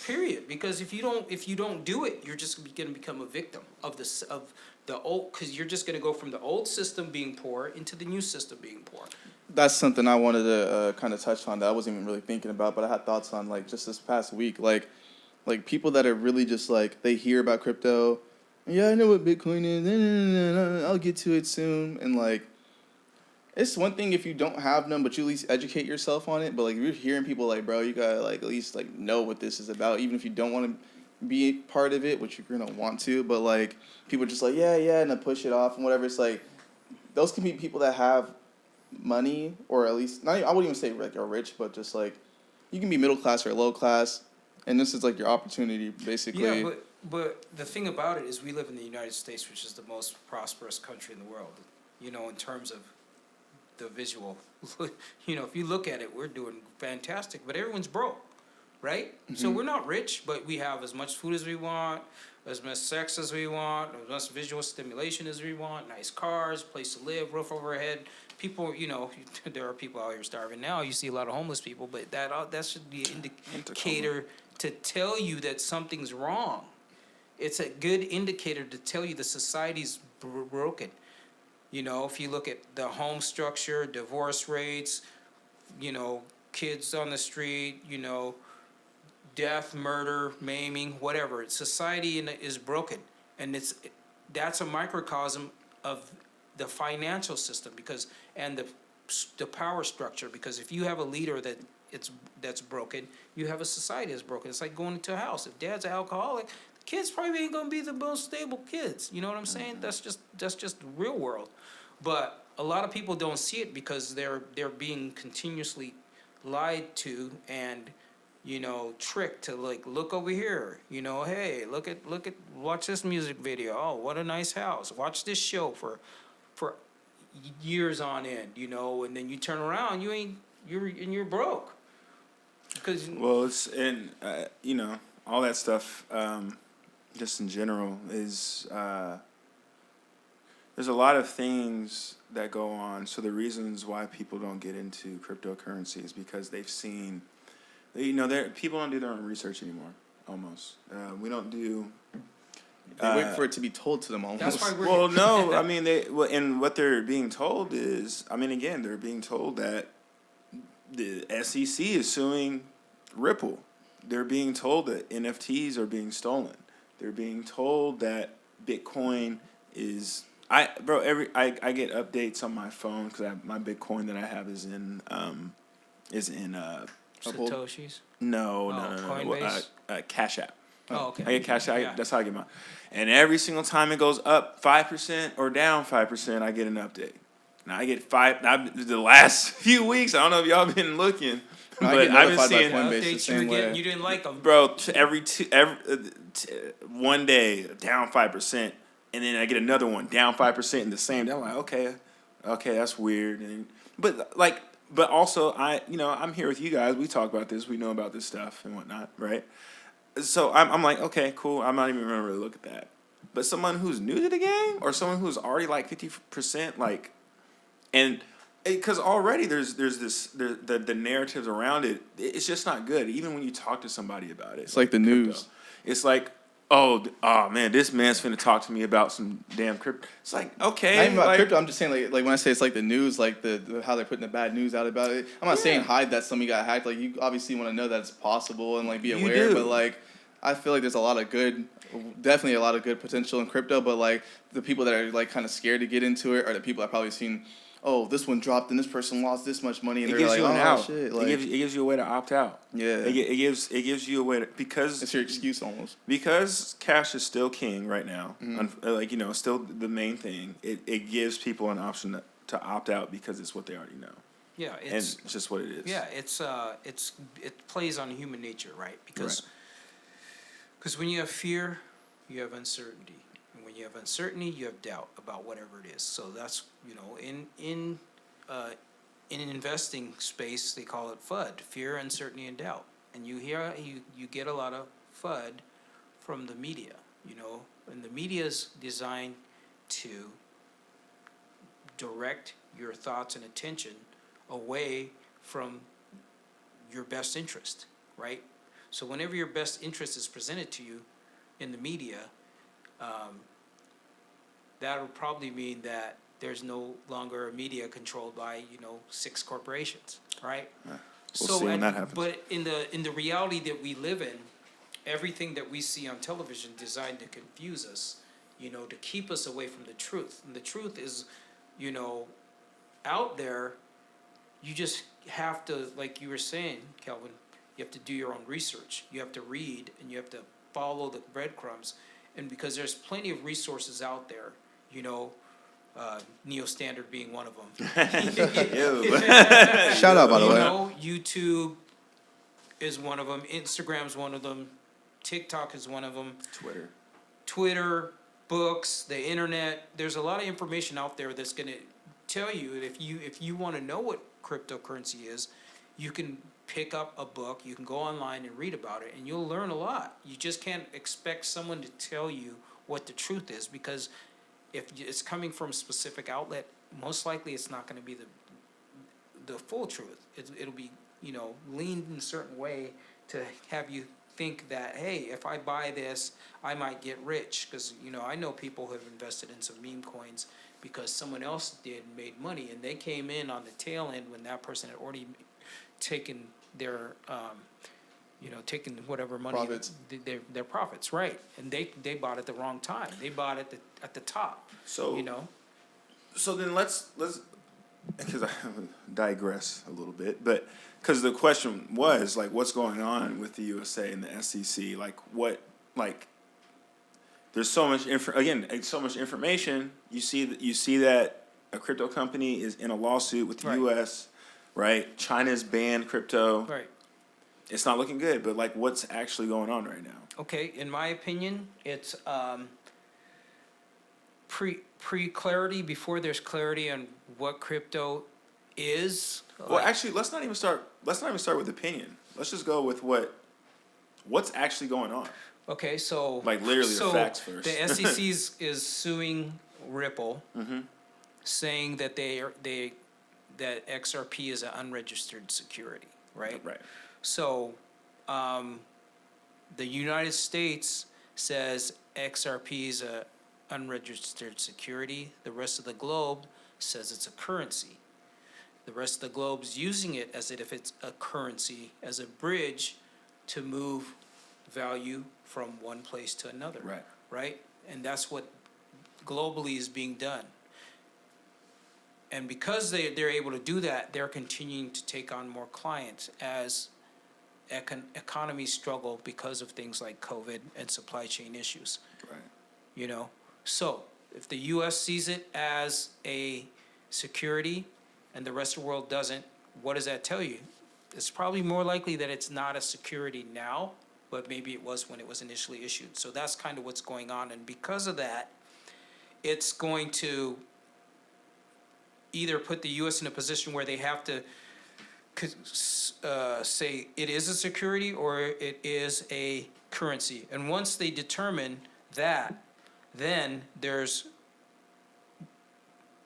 Period. Because if you don't do it, you're just going to become a victim of the old, because you're just going to go from the old system being poor into the new system being poor. That's something I wanted to kind of touch on that I wasn't even really thinking about, but I had thoughts on just this past week. Like people that are really just they hear about crypto. Yeah, I know what Bitcoin is. I'll get to it soon. And it's one thing if you don't have them, but you at least educate yourself on it. But you're hearing people bro, you gotta at least know what this is about, even if you don't want to be part of it, which you're gonna want to. But people are just yeah, and then push it off and whatever. It's those can be people that have money, or at least not. I wouldn't even say you're rich, but just you can be middle class or low class, and this is your opportunity basically. Yeah, but the thing about it is we live in the United States, which is the most prosperous country in the world. In terms of the visual, if you look at it, we're doing fantastic, but everyone's broke, right? Mm-hmm. So we're not rich, but we have as much food as we want, as much sex as we want, as much visual stimulation as we want, nice cars, place to live, roof over our head. People, there are people out here starving now. You see a lot of homeless people, but that should be an indicator to tell you that something's wrong. It's a good indicator to tell you the society's broken. If you look at the home structure, divorce rates, kids on the street, death, murder, maiming, whatever. Society is broken, and that's a microcosm of the financial system and the power structure. Because if you have a leader that's broken, you have a society that's broken. It's like going into a house. If dad's an alcoholic, the kids probably ain't gonna be the most stable kids. You know what I'm saying? That's just the real world. But a lot of people don't see it because they're being continuously lied to and tricked to, like, look over here, hey, watch this music video. Oh, what a nice house. Watch this show for years on end, and then you turn around, you're broke. Because Well, all that stuff, just in general, is there's a lot of things that go on. So the reasons why people don't get into cryptocurrency is because they've seen, people don't do their own research anymore. Almost, we don't do. They wait for it to be told to them almost. that's why Well, no, I mean and what they're being told is, again, they're being told that the SEC is suing Ripple. They're being told that NFTs are being stolen. They're being told that Bitcoin is. I get updates on my phone because my Bitcoin that I have is in Satoshis. no. Coinbase? Cash App. Oh, okay. I get Cash App. Yeah. That's how I get mine. And every single time it goes up 5% or down 5%, I get an update. Now I get the last few weeks. I don't know if y'all been looking, No, I but get I've been notified by seeing Coinbase the Updates you same were getting, way. you didn't like them. bro, one day down 5%, and then I get another one down 5% in the same day. I'm like, okay, that's weird. But also I'm here with you guys. We talk about this. We know about this stuff and whatnot, right? So I'm like, okay, cool. I'm not even gonna really look at that. But someone who's new to the game, or someone who's already like 50%, like, and because already there's the narratives around it. It's just not good. Even when you talk to somebody about it, It's like the crypto. news. It's like, oh man, this man's finna talk to me about some damn crypto. It's like, okay, Not even about like, crypto. I'm just saying, like when I say it's like the news, like the how they're putting the bad news out about it. I'm not saying hide that somebody got hacked. Like, you obviously want to know that it's possible and like be You aware. do. But like, I feel like there's definitely a lot of good potential in crypto. But like the people that are like kind of scared to get into it are the people that probably seen, oh, this one dropped and this person lost this much money, and it they're gives like, you an oh out. shit, It like gives you a way to opt out. yeah, It gives you a way to, because it's your excuse almost. because cash is still king right now. Mhm. Still the main thing. It gives people an option to opt out because it's what they already know, Yeah, and it's just what it is. yeah, it plays on human nature, right? Because when you have fear, you have uncertainty, and when you have uncertainty, you have doubt about whatever it is. So that's in investing space, they call it FUD: fear, uncertainty, and doubt. And you get a lot of FUD from the media, and the media is designed to direct your thoughts and attention away from your best interest, right? So whenever your best interest is presented to you in the media, that'll probably mean that there's no longer a media controlled by 6 corporations, right? We'll see when that happens. But in the reality that we live in, everything that we see on television designed to confuse us, to keep us away from the truth. And the truth is, out there. You just have to, like you were saying, Kelvin, you have to do your own research. You have to read, and you have to follow the breadcrumbs. And because there's plenty of resources out there, Neo Standard being one of them. Shout out, by the way. YouTube is one of them. Instagram's one of them. TikTok is one of them. Twitter, books, the internet. There's a lot of information out there that's going to tell you that if you want to know what cryptocurrency is, you can pick up a book, you can go online and read about it, and you'll learn a lot. You just can't expect someone to tell you what the truth is, because if it's coming from a specific outlet, most likely it's not going to be the full truth. It'll be leaned in a certain way to have you think that, hey, if I buy this, I might get rich, because I know people who have invested in some meme coins because someone else made money, and they came in on the tail end when that person had already taking their, taking whatever money. Profits. Their profits, right. And they bought at the wrong time. They bought at the top, So you know? so then let's because I digress a little bit, but because the question was like, what's going on with the USA and the SEC? Like what like. There's so much so much information. You see that a crypto company is in a lawsuit with the Right. U.S. Right? China's banned crypto. Right. It's not looking good. But like, what's actually going on right now? Okay, in my opinion, it's pre clarity before there's clarity on what crypto is. Well, actually, let's not even start with opinion. Let's just go with what's actually going on. Okay, so Like literally the facts first. The SEC is suing Ripple, Mm-hmm. saying that that XRP is an unregistered security, right? Right. So, the United States says XRP is a unregistered security. The rest of the globe says it's a currency. The rest of the globe's using it as if it's a currency, as a bridge to move value from one place to another. Right. Right? And that's what globally is being done. And because they're able to do that, they're continuing to take on more clients as economies struggle because of things like COVID and supply chain issues. Right. So if the U.S. sees it as a security and the rest of the world doesn't, what does that tell you? It's probably more likely that it's not a security now, but maybe it was when it was initially issued. So that's kind of what's going on. And because of that, it's going to either put the U.S. in a position where they have to say it is a security or it is a currency. And once they determine that, then there's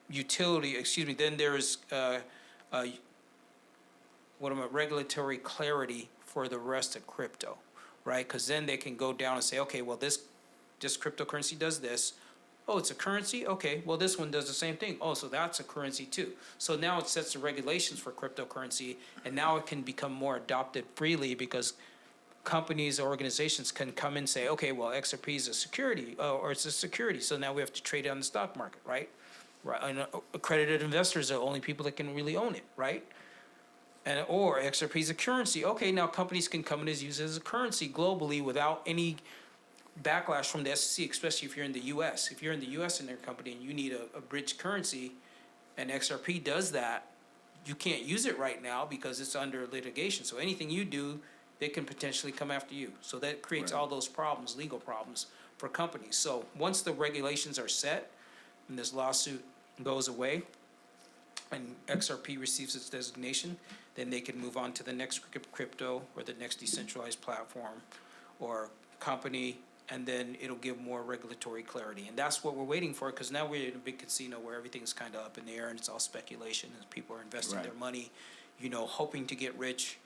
then there's regulatory clarity for the rest of crypto, right? Because then they can go down and say, okay, well, this cryptocurrency does this. Oh, it's a currency? Okay, well, this one does the same thing. Oh, so that's a currency too. So now it sets the regulations for cryptocurrency, and now it can become more adopted freely because companies or organizations can come in and say, okay, well, XRP is a security, or it's a security, so now we have to trade it on the stock market, right? Right. And accredited investors are the only people that can really own it, right? Or XRP is a currency. Okay, now companies can come in and use it as a currency globally without any backlash from the SEC, especially if you're in the U.S. If you're in the U.S. in their company and you need a bridge currency, and XRP does that, you can't use it right now because it's under litigation. So anything you do, they can potentially come after you. So that creates Right. all those problems, legal problems for companies. So once the regulations are set and this lawsuit goes away and XRP receives its designation, then they can move on to the next crypto or the next decentralized platform or company, and then it'll give more regulatory clarity. And that's what we're waiting for, because now we're in a big casino where everything's kind of up in the air and it's all speculation and people are investing Right. their money, hoping to get rich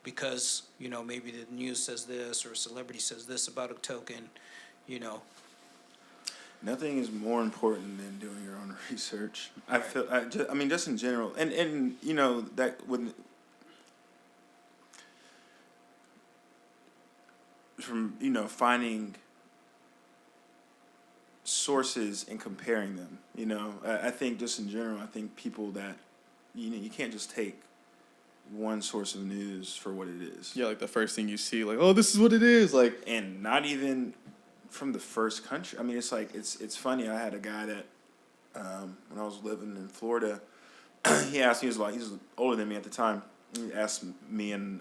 because, maybe the news says this or a celebrity says this about a token, Nothing is more important than doing your own research. Right. I mean, just in general, and that would from finding sources and comparing them. I think just in general, I think people that you can't just take one source of news for what it is. Yeah, like the first thing you see, like, oh, this is what it is. Like, And not even from the first country. I mean, it's like it's funny. I had a guy that when I was living in Florida, he asked me. He was older than me at the time. He asked me and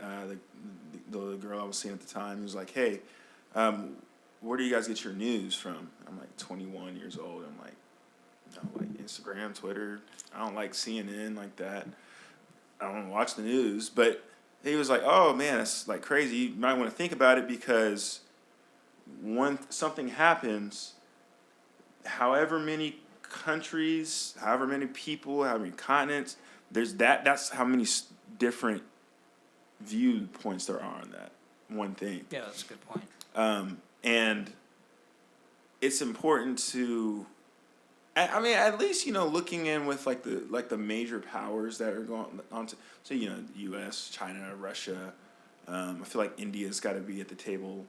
the girl I was seeing at the time. He was like, "Hey, where do you guys get your news from?" I'm like 21 years old. I'm like, "No, like Instagram, Twitter. I don't like CNN like that. I don't watch the news." But he was like, "Oh man, it's like crazy. You might want to think about it because something happens, however many countries, however many people, however many continents, that's how many different viewpoints there are on that one thing." Yeah, that's a good point. And it's important to I mean, at least looking in with like the major powers that are going on to, so U.S., China, Russia. I feel like India's got to be at the table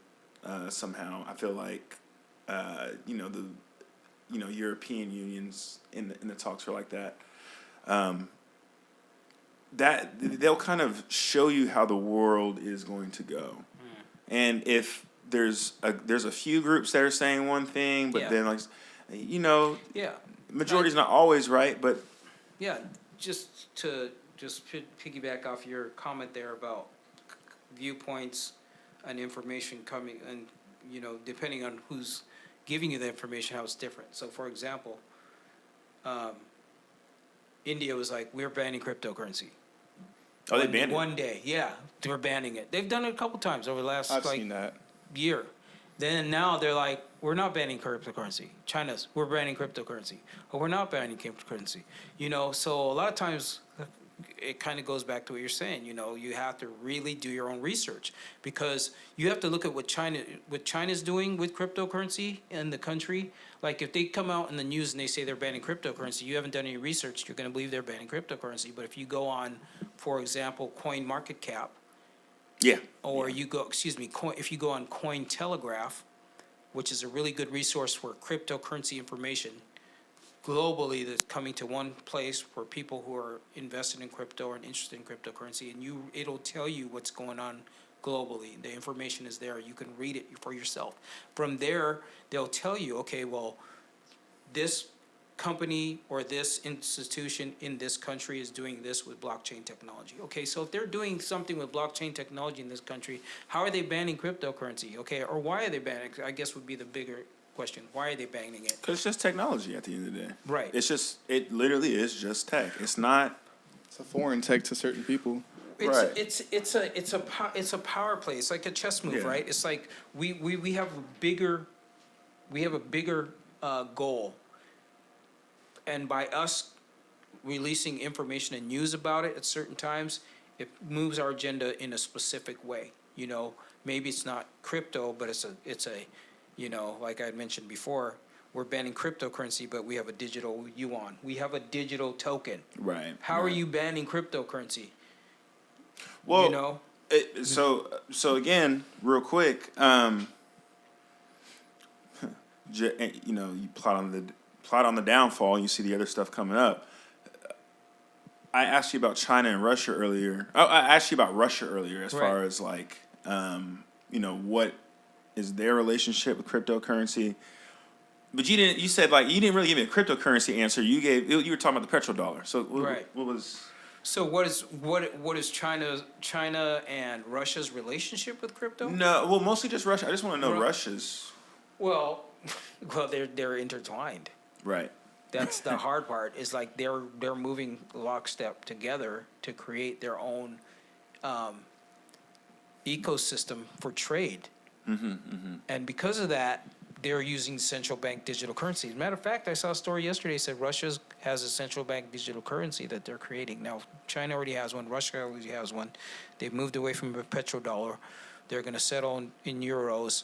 somehow. I feel like the European unions in the talks are like that. That they'll kind of show you how the world is going to go, and if there's a few groups that are saying one thing, but Yeah. then Yeah. majority's not always right, but Yeah, just to piggyback off your comment there about viewpoints and information coming, and depending on who's giving you the information, how it's different. So, for example, India was like, "We're banning cryptocurrency." oh, they banned it. One day, yeah, they were banning it. They've done it a couple times over the last I've seen that. year. Then now they're like, we're not banning cryptocurrency. We're banning cryptocurrency. Or we're not banning cryptocurrency. So a lot of times it kind of goes back to what you're saying. You have to really do your own research, because you have to look at what China's doing with cryptocurrency in the country. Like if they come out in the news and they say they're banning cryptocurrency, you haven't done any research, you're going to believe they're banning cryptocurrency. But if you go on, for example, CoinMarketCap, Yeah. or if you go on Cointelegraph, which is a really good resource for cryptocurrency information globally, that's coming to one place for people who are invested in crypto and interested in cryptocurrency, and it'll tell you what's going on globally. The information is there. You can read it for yourself. From there, they'll tell you, okay, well, this company or this institution in this country is doing this with blockchain technology. Okay, so if they're doing something with blockchain technology in this country, how are they banning cryptocurrency? Okay, or why are they banning? I guess would be the bigger question. Why are they banning it? Because it's just technology at the end of the day. Right. It literally is just tech. It's not. It's a foreign tech to certain people. Right. It's a power play. It's like a chess move, Yeah. right? It's like we have a bigger goal, and by us releasing information and news about it at certain times, it moves our agenda in a specific way. Maybe it's not crypto, but it's a like I had mentioned before, we're banning cryptocurrency, but we have a digital yuan. We have a digital token. Right. How are right. you banning cryptocurrency? Well, so again, real quick, you plot on the downfall, and you see the other stuff coming up. I asked you about China and Russia earlier. Oh, I asked you about Russia earlier, as far as like, what is their relationship with cryptocurrency. But you didn't. You said you didn't really give me a cryptocurrency answer. You were talking about the petrodollar. So what was? So what is China and Russia's relationship with crypto? No, well, mostly just Russia. I just want to know Russia's. Well, they're intertwined. Right. That's the hard part. Is like they're moving lockstep together to create their own ecosystem for trade. And because of that, they're using central bank digital currency. As a matter of fact, I saw a story yesterday that said Russia has a central bank digital currency that they're creating. Now, China already has one. Russia already has one. They've moved away from the petrodollar. They're going to settle in euros,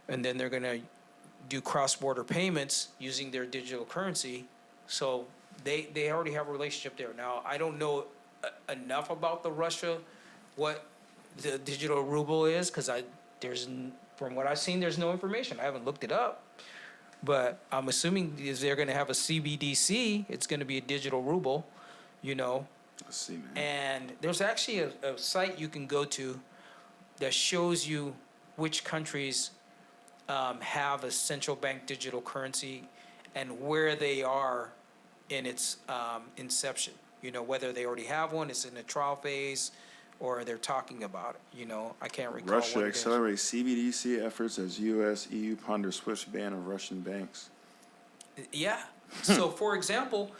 and then they're going to do cross-border payments using their digital currency. So they already have a relationship there. Now, I don't know enough about the Russia, what the digital ruble is, because from what I've seen, there's no information. I haven't looked it up, but I'm assuming if they're going to have a CBDC, it's going to be a digital ruble, Let's see, man. And there's actually a site you can go to that shows you which countries have a central bank digital currency and where they are in its inception. Whether they already have one, it's in the trial phase, or they're talking about it. I can't recall. Russia accelerates CBDC efforts as U.S. EU ponder swift ban of Russian banks. Yeah. So, for example,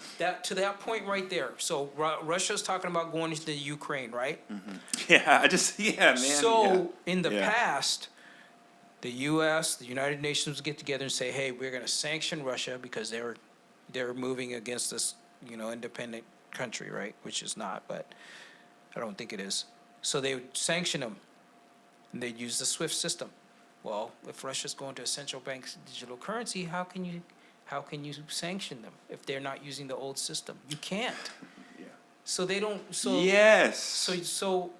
to that point right there. So Russia's talking about going into the Ukraine, right? Yeah, man. So in the past, the U.S., the United Nations would get together and say, "Hey, we're going to sanction Russia because they're moving against this, independent country, right?" Which is not, but I don't think it is. So they would sanction them, and they'd use the SWIFT system. Well, if Russia's going to a central bank digital currency, how can you how can you sanction them if they're not using the old system? You can't. Yeah. So they don't. So Yes. So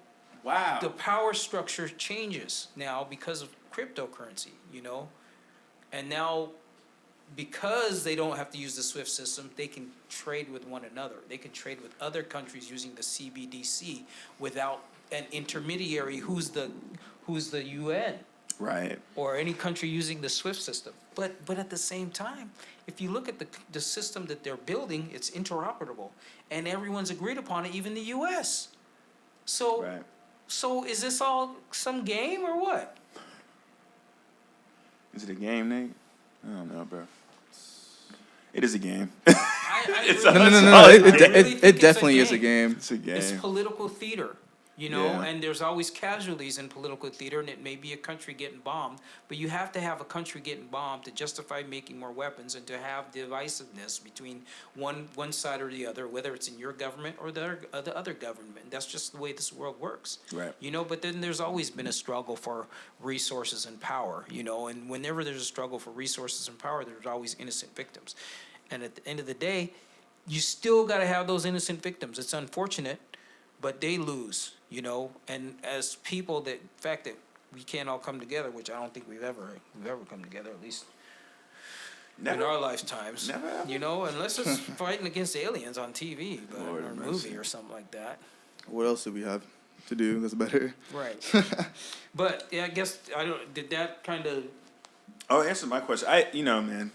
Wow. the power structure changes now because of cryptocurrency, and now because they don't have to use the SWIFT system, they can trade with one another. They can trade with other countries using the CBDC without an intermediary who's the UN Right. or any country using the SWIFT system. But at the same time, if you look at the system that they're building, it's interoperable, and everyone's agreed upon it, even the U.S. So Right. so is this all some game or what? Is it a game, Nate? I don't know, bro. It is a game. I No, no, no, really- no. I It, really it, think it, it's it definitely is a game. It's a game. It's political theater, Yeah. and there's always casualties in political theater, and it may be a country getting bombed, but you have to have a country getting bombed to justify making more weapons and to have divisiveness between one side or the other, whether it's in your government or the other government. That's just the way this world works. Right. But then there's always been a struggle for resources and power, and whenever there's a struggle for resources and power, there's always innocent victims. And at the end of the day, you still got to have those innocent victims. It's unfortunate, but they lose, And as people, the fact that we can't all come together, which I don't think we've ever come together, at least in Never. our lifetimes. Never ever. Unless it's fighting against aliens on TV, Lord or a have movie mercy. or something like that. What else do we have to do that's better? Right. But yeah, I guess did that kind of. Oh, answer my question. Man.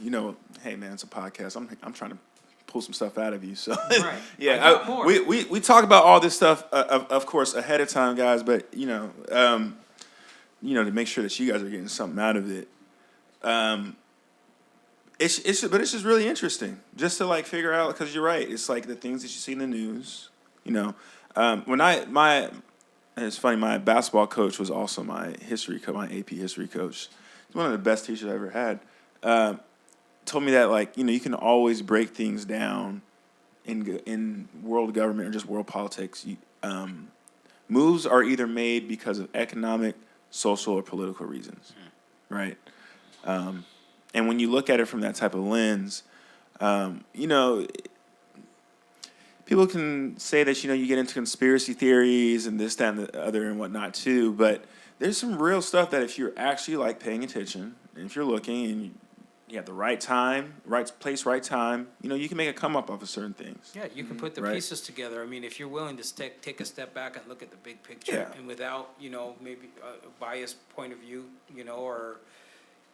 Hey, man, it's a podcast. I'm trying to pull some stuff out of you. So Right. yeah, I got more. we talk about all this stuff of course ahead of time, guys. But to make sure that you guys are getting something out of it. It's just really interesting just to figure out, because you're right. It's like the things that you see in the news. It's funny. My basketball coach was also my my AP history coach. He's one of the best teachers I ever had. Told me that you can always break things down in world government or just world politics. Moves are either made because of economic, social, or political reasons, right? And when you look at it from that type of lens, people can say that you get into conspiracy theories and this, that, and the other and whatnot too. But there's some real stuff that if you're actually paying attention, and if you're looking and you have the right time, right place, right time, you can make a come up of certain things. Yeah, you can put the Right. pieces together. I mean, if you're willing to take a step back and look at the big picture, Yeah. and without, maybe a biased point of view, or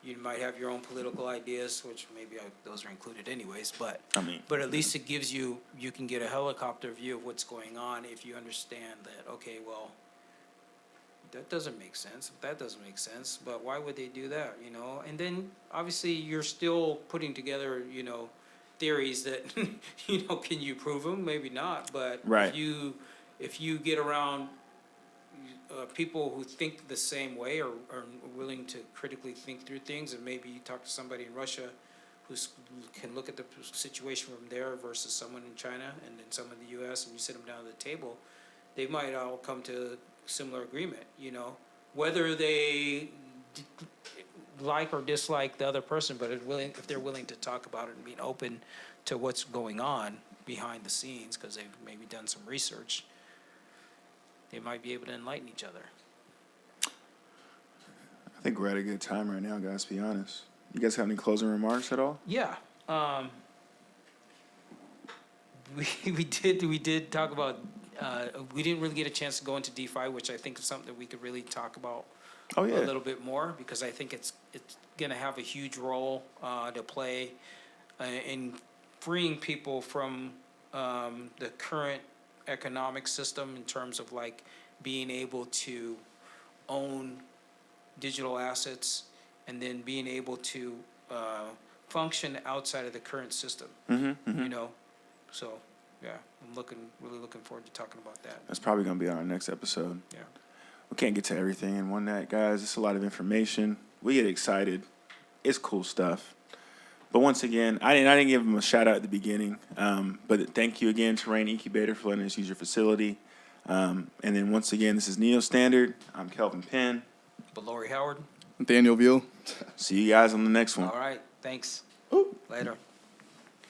you might have your own political ideas, which maybe those are included anyways, but at least it gives you can get a helicopter view of what's going on if you understand that, okay, well, that doesn't make sense. That doesn't make sense, but why would they do that, And then, obviously, you're still putting together, theories that, can you prove them? Maybe not, but Right. if you get around people who think the same way or are willing to critically think through things, and maybe you talk to somebody in Russia who can look at the situation from there versus someone in China and then someone in the U.S., and you sit them down at the table, they might all come to similar agreement, whether they like or dislike the other person, but if they're willing to talk about it and being open to what's going on behind the scenes, because they've maybe done some research, they might be able to enlighten each other. I think we're at a good time right now, guys, to be honest. You guys have any closing remarks at all? Yeah. We did talk about, we didn't really get a chance to go into DeFi, which I think is something that we could really talk about Oh, yeah. a little bit more, because I think it's going to have a huge role to play in freeing people from the current economic system in terms of being able to own digital assets and then being able to function outside of the current system. So yeah, I'm really looking forward to talking about that. That's probably going to be on our next episode. Yeah. We can't get to everything in one night, guys. It's a lot of information. We get excited. It's cool stuff. But once again, I didn't give them a shout out at the beginning. But thank you again to Rain Incubator for letting us use your facility. And then once again, this is Neo Standard. I'm Kelvin Penn. Bilori Howard. Daniel Veal. See you guys on the next one. All right. Thanks. Ooh. Later.